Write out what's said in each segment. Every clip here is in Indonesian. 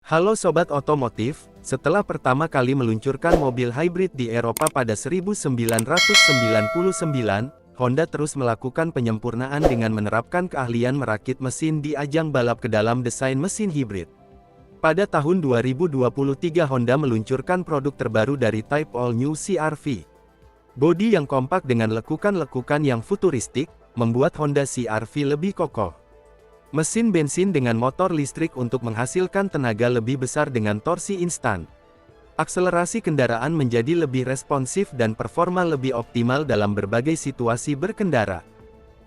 Halo Sobat Otomotif, setelah pertama kali meluncurkan mobil hybrid di Eropa pada 1999, Honda terus melakukan penyempurnaan dengan menerapkan keahlian merakit mesin di ajang balap ke dalam desain mesin hibrid. Pada tahun 2023 Honda meluncurkan produk terbaru dari Type All New CR-V. Bodi yang kompak dengan lekukan-lekukan yang futuristik, membuat Honda CR-V lebih kokoh. Mesin bensin dengan motor listrik untuk menghasilkan tenaga lebih besar dengan torsi instan. Akselerasi kendaraan menjadi lebih responsif dan performa lebih optimal dalam berbagai situasi berkendara.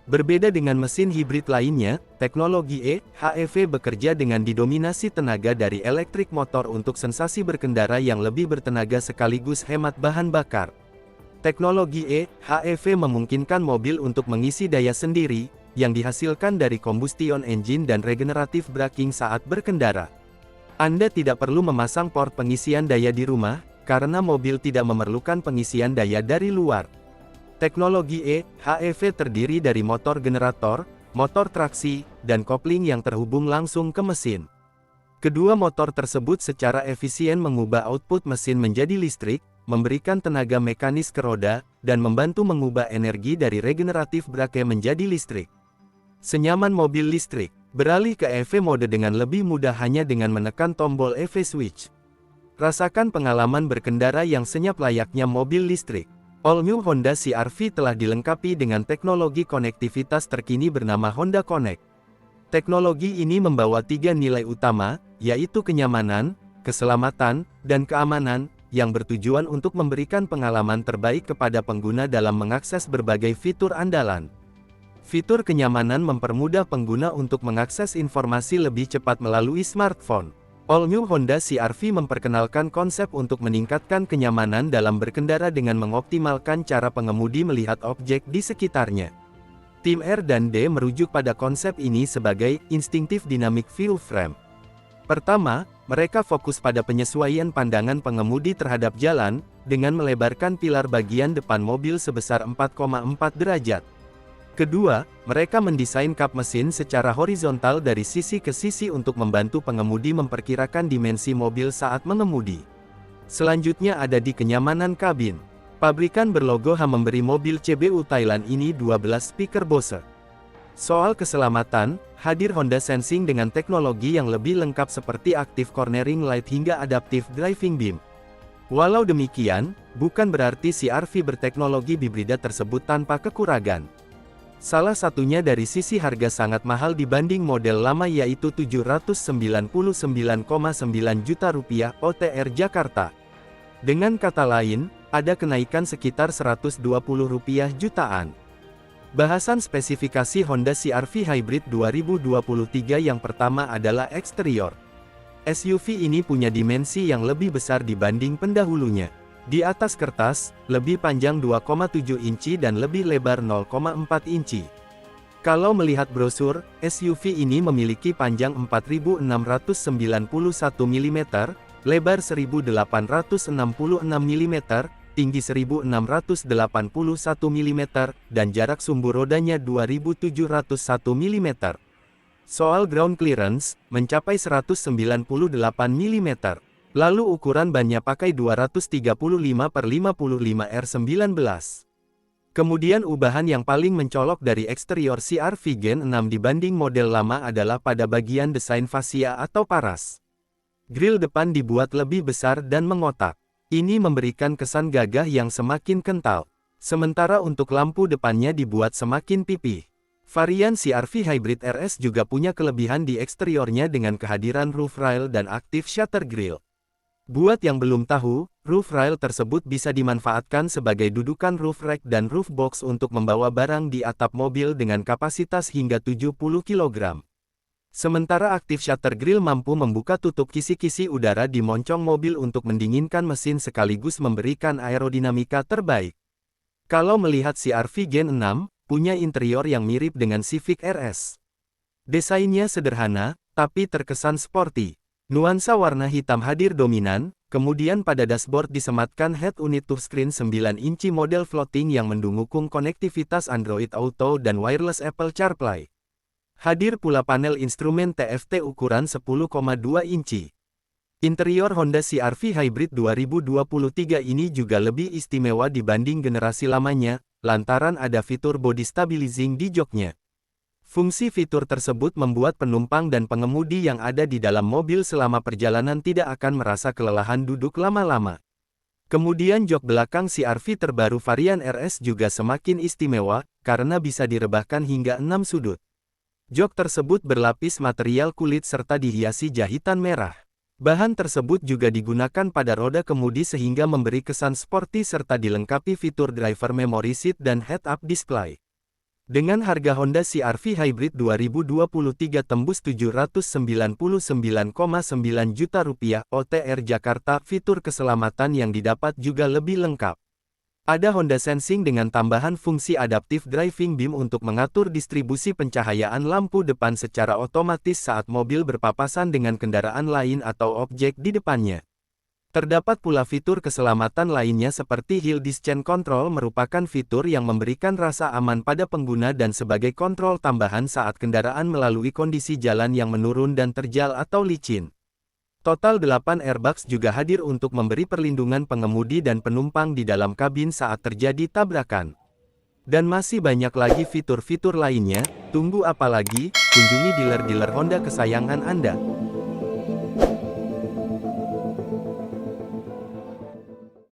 Berbeda dengan mesin hibrid lainnya, teknologi e-HEV bekerja dengan didominasi tenaga dari elektrik motor untuk sensasi berkendara yang lebih bertenaga sekaligus hemat bahan bakar. Teknologi e-HEV memungkinkan mobil untuk mengisi daya sendiri, yang dihasilkan dari combustion engine dan regenerative braking saat berkendara. Anda tidak perlu memasang port pengisian daya di rumah, karena mobil tidak memerlukan pengisian daya dari luar. Teknologi e-HEV terdiri dari motor generator, motor traksi, dan kopling yang terhubung langsung ke mesin. Kedua motor tersebut secara efisien mengubah output mesin menjadi listrik, memberikan tenaga mekanis ke roda, dan membantu mengubah energi dari regenerative brake menjadi listrik. Senyaman mobil listrik, beralih ke EV mode dengan lebih mudah hanya dengan menekan tombol EV switch. Rasakan pengalaman berkendara yang senyap layaknya mobil listrik. All New Honda CR-V telah dilengkapi dengan teknologi konektivitas terkini bernama Honda Connect. Teknologi ini membawa 3 nilai utama, yaitu kenyamanan, keselamatan, dan keamanan, yang bertujuan untuk memberikan pengalaman terbaik kepada pengguna dalam mengakses berbagai fitur andalan. Fitur kenyamanan mempermudah pengguna untuk mengakses informasi lebih cepat melalui smartphone. All New Honda CR-V memperkenalkan konsep untuk meningkatkan kenyamanan dalam berkendara dengan mengoptimalkan cara pengemudi melihat objek di sekitarnya. Tim R dan D merujuk pada konsep ini sebagai Instinctive Dynamic View Frame. Pertama, mereka fokus pada penyesuaian pandangan pengemudi terhadap jalan, dengan melebarkan pilar bagian depan mobil sebesar 4,4 derajat. Kedua, mereka mendesain kap mesin secara horizontal dari sisi ke sisi untuk membantu pengemudi memperkirakan dimensi mobil saat mengemudi. Selanjutnya ada di kenyamanan kabin. Pabrikan berlogo HAM memberi mobil CBU Thailand ini 12 speaker Bose. Soal keselamatan, hadir Honda Sensing dengan teknologi yang lebih lengkap seperti Active Cornering Light hingga Adaptive Driving Beam. Walau demikian, bukan berarti CR-V berteknologi hibrida tersebut tanpa kekurangan. Salah satunya dari sisi harga sangat mahal dibanding model lama yaitu Rp799,9 juta OTR Jakarta. Dengan kata lain, ada kenaikan sekitar Rp120 jutaan. Bahasan spesifikasi Honda CR-V Hybrid 2023 yang pertama adalah eksterior. SUV ini punya dimensi yang lebih besar dibanding pendahulunya. Di atas kertas, lebih panjang 2,7 inci dan lebih lebar 0,4 inci. Kalau melihat brosur, SUV ini memiliki panjang 4.691 mm, lebar 1.866 mm, tinggi 1.681 mm, dan jarak sumbu rodanya 2.701 mm. Soal ground clearance, mencapai 198 mm. Lalu ukuran bannya pakai 235/55 R19. Kemudian ubahan yang paling mencolok dari eksterior CR-V Gen 6 dibanding model lama adalah pada bagian desain fascia atau paras. Grill depan dibuat lebih besar dan mengotak. Ini memberikan kesan gagah yang semakin kental. Sementara untuk lampu depannya dibuat semakin pipih. Varian CR-V Hybrid RS juga punya kelebihan di eksteriornya dengan kehadiran roof rail dan active shutter grille. Buat yang belum tahu, roof rail tersebut bisa dimanfaatkan sebagai dudukan roof rack dan roof box untuk membawa barang di atap mobil dengan kapasitas hingga 70 kg. Sementara active shutter grille mampu membuka tutup kisi-kisi udara di moncong mobil untuk mendinginkan mesin sekaligus memberikan aerodinamika terbaik. Kalau melihat CR-V Gen 6, punya interior yang mirip dengan Civic RS. Desainnya sederhana, tapi terkesan sporty. Nuansa warna hitam hadir dominan, kemudian pada dashboard disematkan head unit touchscreen 9 inci model floating yang mendukung konektivitas Android Auto dan wireless Apple CarPlay. Hadir pula panel instrumen TFT ukuran 10,2 inci. Interior Honda CR-V Hybrid 2023 ini juga lebih istimewa dibanding generasi lamanya, lantaran ada fitur body stabilizing di joknya. Fungsi fitur tersebut membuat penumpang dan pengemudi yang ada di dalam mobil selama perjalanan tidak akan merasa kelelahan duduk lama-lama. Kemudian jok belakang CR-V terbaru varian RS juga semakin istimewa, karena bisa direbahkan hingga 6 sudut. Jok tersebut berlapis material kulit serta dihiasi jahitan merah. Bahan tersebut juga digunakan pada roda kemudi sehingga memberi kesan sporty serta dilengkapi fitur driver memory seat dan head-up display. Dengan harga Honda CR-V Hybrid 2023 tembus Rp799,9 juta OTR Jakarta, fitur keselamatan yang didapat juga lebih lengkap. Ada Honda Sensing dengan tambahan fungsi Adaptive Driving Beam untuk mengatur distribusi pencahayaan lampu depan secara otomatis saat mobil berpapasan dengan kendaraan lain atau objek di depannya. Terdapat pula fitur keselamatan lainnya seperti Hill Descent Control merupakan fitur yang memberikan rasa aman pada pengguna dan sebagai kontrol tambahan saat kendaraan melalui kondisi jalan yang menurun dan terjal atau licin. Total 8 airbags juga hadir untuk memberi perlindungan pengemudi dan penumpang di dalam kabin saat terjadi tabrakan. Dan masih banyak lagi fitur-fitur lainnya, tunggu apa lagi, kunjungi dealer-dealer Honda kesayangan Anda.